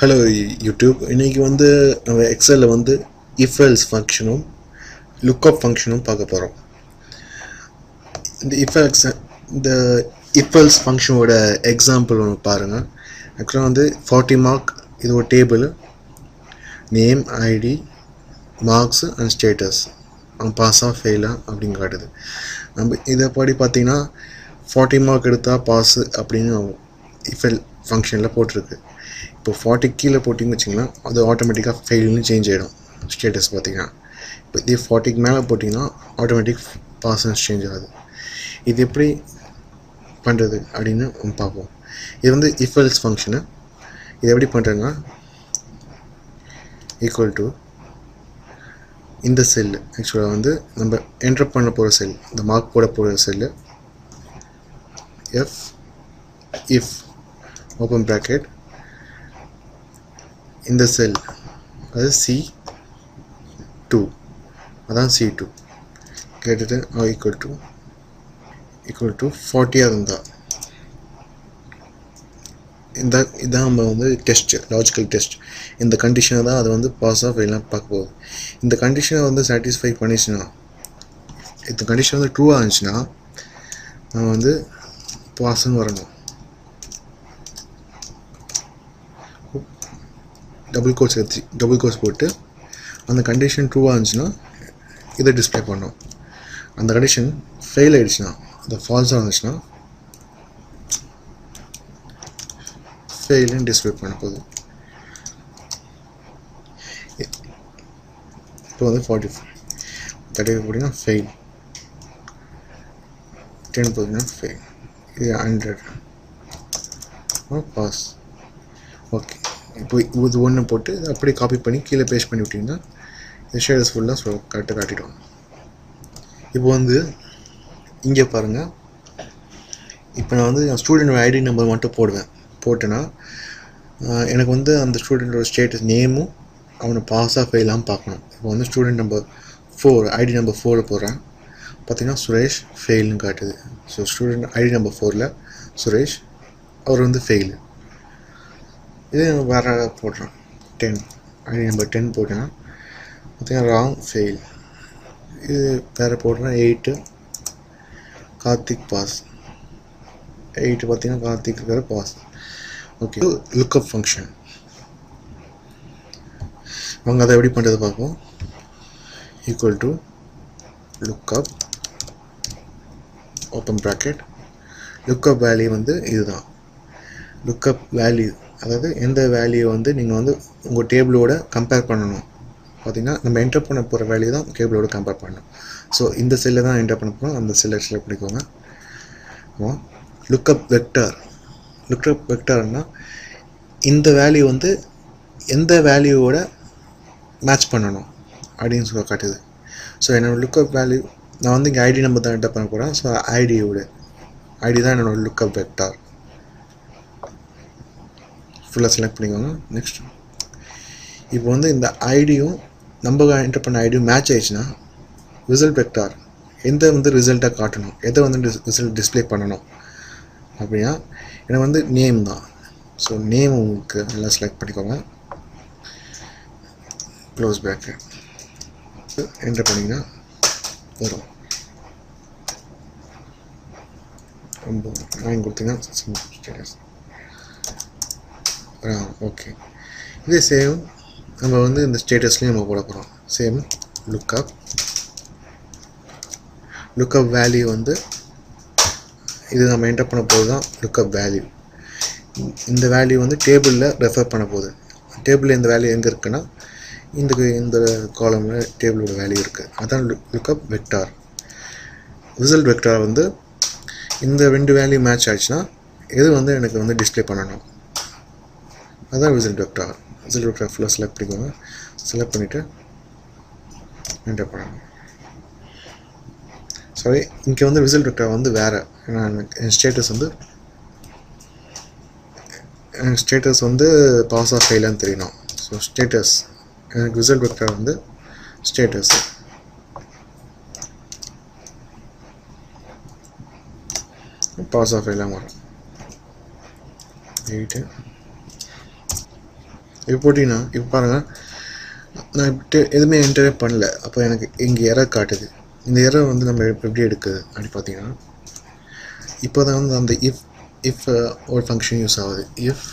Hello YouTube. இன்றைக்கி வந்து நம்ம எக்ஸலில் வந்து இஃப்எல்ஸ் ஃபங்க்ஷனும் லுக்அப் ஃபங்க்ஷனும் பார்க்க போகிறோம். இந்த இஃப்எல்ஸ் ஃபங்க்ஷனோட எக்ஸாம்பிள் ஒன்று பாருங்கள். ஆக்சுவலாக வந்து 40 மார்க், இது ஒரு table, name, ID, marks and status, அவன் பாஸாக ஃபெயிலாக அப்படின்னு காட்டுது. நம்ம இதை படி பார்த்திங்கன்னா 40 மார்க் எடுத்தால் பாஸு அப்படின்னு இஃப்எல் ஃபங்க்ஷனில் போட்டிருக்கு. இப்போ 40 கீழே போட்டிங்கன்னு வச்சிங்கன்னா அது ஆட்டோமேட்டிக்காக ஃபெயில்னு சேஞ்ச் ஆகிடும் ஸ்டேட்டஸ் பார்த்திங்கன்னா. இப்போ இதே 40க்கு மேலே போட்டிங்கன்னா ஆட்டோமேட்டிக் பாஸ்ன்னு சேஞ்ச் ஆகுது. இது எப்படி பண்ணுறது அப்படின்னு பார்ப்போம். இது வந்து இஃப்எல்ஸ் ஃபங்க்ஷனு. இது எப்படி பண்ணுறதுன்னா, ஈக்குவல் டு இந்த செல்லு, ஆக்சுவலாக வந்து நம்ம என்டர் பண்ண போகிற செல், இந்த மார்க் போட போகிற செல்லு, இஃப் ஓப்பன் ப்ராக்கெட் இந்த செல், அது C2, அதான் C2 கேட்டுட்டு ஈக்குவல் டு 40 இருந்தால் இதான் நம்ம வந்து டெஸ்ட்டு, லாஜிக்கல் டெஸ்ட். இந்த கண்டிஷனை தான் அது வந்து பாஸ் ஆஃப் ஃபெயிலாம் பார்க்க போகுது. இந்த கண்டிஷனை வந்து சாட்டிஸ்ஃபை பண்ணிச்சுன்னா, இந்த கண்டிஷன் வந்து ட்ரூவாக இருந்துச்சுன்னா நம்ம வந்து பாஸ்ன்னு வரணும். டபுள் கோட்ஸ் போட்டு அந்த கண்டிஷன் ட்ரூவாக இருந்துச்சுன்னா இதை டிஸ்பிளே பண்ணோம். அந்த கண்டிஷன் ஃபெயில் ஆகிடுச்சுன்னா, அது ஃபால்ஸாக இருந்துச்சுன்னா ஃபெயிலுன்னு டிஸ்பிளே பண்ண போகுது. இப்போ வந்து 30 போட்டிங்கன்னா ஃபெயில், 10 போட்டிங்கன்னா ஃபெயில், இது 100 பாஸ். ஓகே, இப்போ இது ஒன்று போட்டு இதை அப்படியே காப்பி பண்ணி கீழே பேஸ்ட் பண்ணி விட்டிங்கன்னா இந்த ஷேடர்ஸ் ஃபுல்லாக கரெக்டாக காட்டிடும். இப்போ வந்து இங்கே பாருங்கள், இப்போ நான் வந்து என் ஸ்டூடெண்ட் ஐடி நம்பர் மட்டும் போட்டேன்னா எனக்கு வந்து அந்த ஸ்டூடெண்ட்டோட ஸ்டேட்டஸ் நேமும் அவனை பாஸாக ஃபெயிலாக பார்க்கணும். இப்போ வந்து ஸ்டூடெண்ட் நம்பர் 4, ஐடி நம்பர் 4 போடுறேன், பார்த்திங்கன்னா சுரேஷ் ஃபெயில்னு காட்டுது. ஸோ ஸ்டூடெண்ட் ஐடி நம்பர் 4ல் சுரேஷ், அவர் வந்து ஃபெயிலு. இதே வேறு போடுறேன், 10, ஐடி நம்பர் 10 போட்டேன்னா பார்த்திங்கன்னா ராங், ஃபெயில். இது வேறு போடுறேன், 8, கார்த்திக் பாஸ், 8 பார்த்திங்கன்னா கார்த்திக் இருக்கிற பாஸ். ஓகே, லுக்அப் ஃபங்க்ஷன் அவங்க அதை எப்படி பண்ணுறது பார்ப்போம். Equal to lookup open bracket, lookup value வந்து இதுதான். லுக்அப் வேல்யூ அதாவது எந்த வேல்யூ வந்து நீங்கள் வந்து உங்கள் டேபிளோட கம்பேர் பண்ணணும். பார்த்திங்கன்னா நம்ம என்டர் பண்ண போகிற வேல்யூ தான் டேபிளோட கம்பேர் பண்ணணும். ஸோ இந்த செல்லை தான் என்டர் பண்ண போகிறோம், அந்த செல்லை செலக்ட் பண்ணிக்கோங்க. லுக்அப் வெக்டார்னால் இந்த வேல்யூ வந்து எந்த வேல்யூவோட மேட்ச் பண்ணணும் அப்படின்னு சொல்ல காட்டுது. ஸோ என்னோடய லுக்அப் வேல்யூ, நான் வந்து இங்கே ஐடி நம்பர் தான் என்டர் பண்ண போகிறேன். ஸோ ஐடி தான் என்னோடய லுக்அப் வெக்டார். ஃபுல்லாக செலக்ட் பண்ணிக்கோங்க. நெக்ஸ்ட், இப்போ வந்து இந்த ஐடியும் நம்ம என்டர் பண்ண ஐடியும் மேட்ச் ஆயிடுச்சுன்னா ரிசல்ட் வெக்டார் எந்த வந்து ரிசல்ட்டாக காட்டணும், எதை வந்து ரிசல்ட் டிஸ்பிளே பண்ணணும் அப்படின்னா எனக்கு வந்து நேம் தான். ஸோ நேம் உங்களுக்கு எல்லாம் செலக்ட் பண்ணிக்கோங்க, க்ளோஸ் பேக்கு என்டர் பண்ணிங்கன்னா வரும். ரொம்ப வாங்கி கொடுத்தீங்கன்னா ஸ்டேட்டஸ். ஓகே, இதே சேம் நம்ம வந்து இந்த ஸ்டேட்டஸ்லேயும் நம்ம போட போகிறோம். சேம் லுக்அப் வேல்யூ வந்து இது நம்ம என்டர் பண்ண போது தான் லுக்அப் வேல்யூ. இந்த வேல்யூ வந்து டேபிளில் ரெஃபர் பண்ண போகுது. டேபிளில் இந்த வேல்யூ எங்கே இருக்குன்னா இந்த காலமில் டேபிளோட வேல்யூ இருக்குது. அதான் லுக்அப் வெக்டார். ரிசல்ட் வெக்டார் வந்து இந்த 2 வேல்யூ மேட்ச் ஆச்சுன்னா எது வந்து எனக்கு வந்து டிஸ்பிளே பண்ணணும், அதுதான் ரிசல்ட் வெக்டார். ரிசல்ட் வெக்டார் ஃபுல்லாக செலக்ட் பண்ணிக்கோங்க. செலக்ட் பண்ணிவிட்டு என்டர் பண்ணணும். சாரி, இங்கே வந்து ரிசல்ட் வெக்டார் வந்து வேறு. ஏன்னா என் ஸ்டேட்டஸ் வந்து பாஸ் ஆஃப் ஃபெயிலான்னு தெரியணும். ஸோ ஸ்டேட்டஸ், எனக்கு ரிசல்ட் வெக்டார் வந்து ஸ்டேட்டஸ். பாஸ் ஆஃப் ஃபெயிலாக வரும். 8 இப்போ போட்டிங்கன்னா இப்போ பாருங்கள், நான் இப்போ எதுவுமே என்டரே பண்ணல. அப்போ எனக்கு இங்கே எரர் காட்டுது. இந்த எரர் வந்து நம்ம எப்படி எடுக்குது அப்படி பார்த்தீங்கன்னா, இப்போ தான் வந்து அந்த இஃப் ஒரு ஃபங்க்ஷன் யூஸ் ஆகுது. இஃப்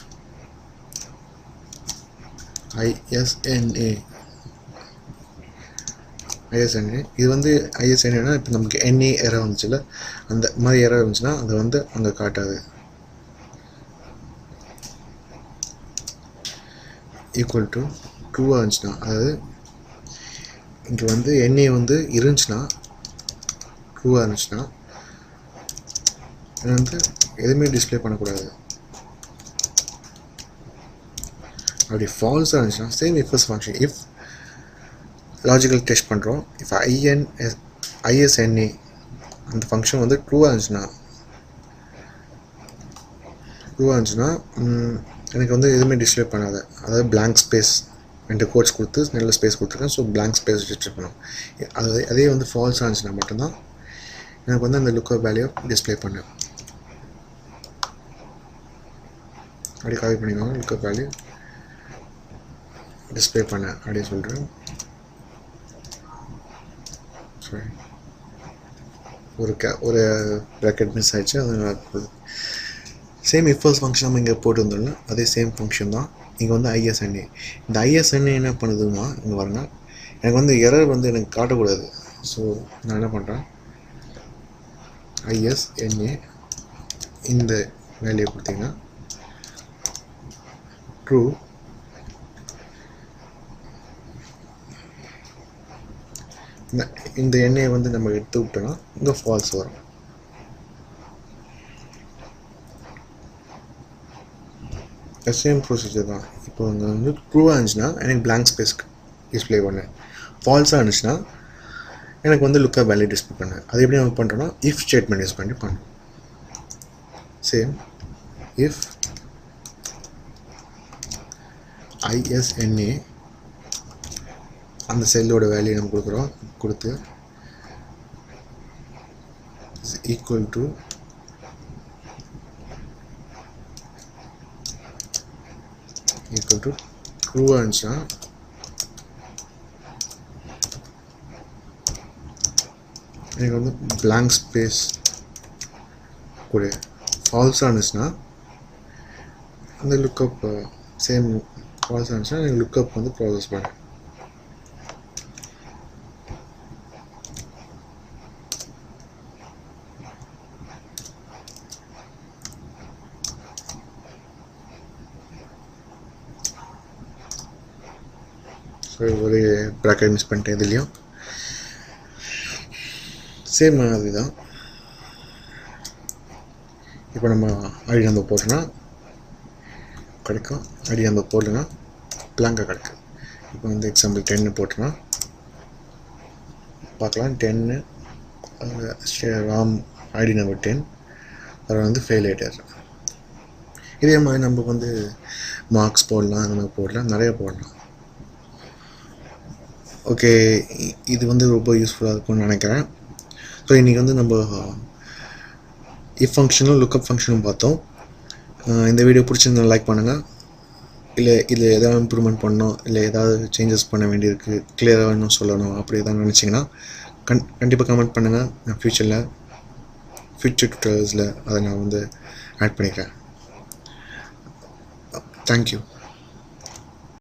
ISNA இது வந்து ISNA இப்போ நமக்கு NA எரர் வந்துச்சுல, அந்த மாதிரி எரர் வந்துச்சுன்னா அதை வந்து அங்கே காட்டாது. ஈக்குவல் டு ட்ரூவாக இருந்துச்சுன்னா, அதாவது இங்கே வந்து NA வந்து இருந்துச்சுன்னா, ட்ரூவாக இருந்துச்சுன்னா இது வந்து எதுவுமே டிஸ்பிளே பண்ணக்கூடாது. அப்படி ஃபால்ஸாக இருந்துச்சுன்னா same if function, if logical test பண்ணுறோம். இஃப் ISNA அந்த ஃபங்க்ஷன் வந்து ட்ரூவாக இருந்துச்சுன்னா எனக்கு வந்து எதுவுமே டிஸ்பிளே பண்ணாது. அதாவது பிளாங்க் ஸ்பேஸ் 2 கோட்ஸ் கொடுத்து நல்ல ஸ்பேஸ் கொடுத்துருக்கேன். ஸோ பிளாங்க் ஸ்பேஸ் டிஸ்பிளே பண்ணும். அதே வந்து ஃபால்ஸாக இருந்துச்சுன்னா மட்டும்தான் எனக்கு வந்து அந்த லுக்கப் வேல்யூ டிஸ்பிளே பண்ணேன். அப்படி காப்பி பண்ணிக்கோங்க. லுக்கப் வேல்யூ டிஸ்பிளே பண்ணேன் அப்படின்னு சொல்கிறேன். சாரி, ஒரு ப்ராக்கெட் மிஸ் ஆகிடுச்சு. அது சேம் இஃபர்ஸ் ஃபங்க்ஷன் நம்ம இங்கே போட்டு வந்தோம்ல, அதே சேம் ஃபங்க்ஷன் தான் இங்கே வந்து ISNA. இந்த ISNA என்ன பண்ணுதுன்னா, இங்கே பாருங்க, எனக்கு வந்து எரர் வந்து எனக்கு காட்டக்கூடாது. ஸோ நான் என்ன பண்ணுறேன், ISNA இந்த வேல்யூ கொடுத்தீங்கன்னா ட்ரூ, இந்த எண்ணெயை வந்து நம்ம எடுத்து விட்டோன்னா இங்கே ஃபால்ஸ் வரும். சேம் ப்ரொசீஜர் தான். இப்போ இங்கே வந்து ட்ரூவாக இருந்துச்சுன்னா எனக்கு பிளாங்க் ஸ்பேஸ் டிஸ்பிளே பண்ணேன். ஃபால்ஸாக இருந்துச்சுன்னா எனக்கு வந்து லுக்கப் வேல்யூ டிஸ்பிளே பண்ணேன். அது எப்படி நம்ம பண்ணுறோன்னா இஃப் ஸ்டேட்மெண்ட் யூஸ் பண்ணி பண்ணோம். சேம் இஃப் ISNA அந்த செல்லோட வேல்யூ நம்ம கொடுக்குறோம், கொடுத்து ஈக்குவல் டு ட்ரூவாக இருந்துச்சுன்னா எனக்கு வந்து பிளாங்க் ஸ்பேஸ் கூட, ஃபால்ஸாக இருந்துச்சுன்னா அந்த லுக்கப் சேம் ஃபால்ஸாக இருந்துச்சுன்னா எனக்கு லுக்கப் வந்து ப்ராசஸ் பண்ணேன். ஸோ ஒரு ப்ராக்கெட் மிஸ் பண்ணிட்டேன். இதுலேயும் சேம் மாதிரி தான். இப்போ நம்ம ஐடி நம்பர் போட்டோன்னா கிடைக்கும், ஐடி நம்பர் போடலன்னா பிளாங்காக கிடைக்கும். இப்போ வந்து எக்ஸாம்பிள் 10 போட்டோன்னா பார்க்கலாம், 10 ராம் ஐடி நம்பர் 10 அதில் வந்து ஃபெயில் ஆகிட்டார். இதே மாதிரி நம்ம வந்து மார்க்ஸ் போடலாம், அந்த மாதிரி போடலாம், நிறைய போடலாம். ஓகே, இது வந்து ரொம்ப யூஸ்ஃபுல்லாக இருக்கும்னு நினைக்கிறேன். ஸோ இன்றைக்கி வந்து நம்ம இஃப் ஃபங்க்ஷனும் லுக்கப் ஃபங்க்ஷனும் பார்த்தோம். இந்த வீடியோ பிடிச்சிருந்தா லைக் பண்ணுங்கள். இல்லை இதில் எதாவது இம்ப்ரூவ்மெண்ட் பண்ணணும், இல்லை ஏதாவது சேஞ்சஸ் பண்ண வேண்டியிருக்கு, கிளியராக இன்னும் சொல்லணும் அப்படி எதாவது நினச்சிங்கன்னா கண்டிப்பாக கமெண்ட் பண்ணுங்கள். நான் ஃப்யூச்சர் டுட்டோரியல்ஸில் அதை நான் வந்து ஆட் பண்ணிக்கிறேன். தேங்க்யூ.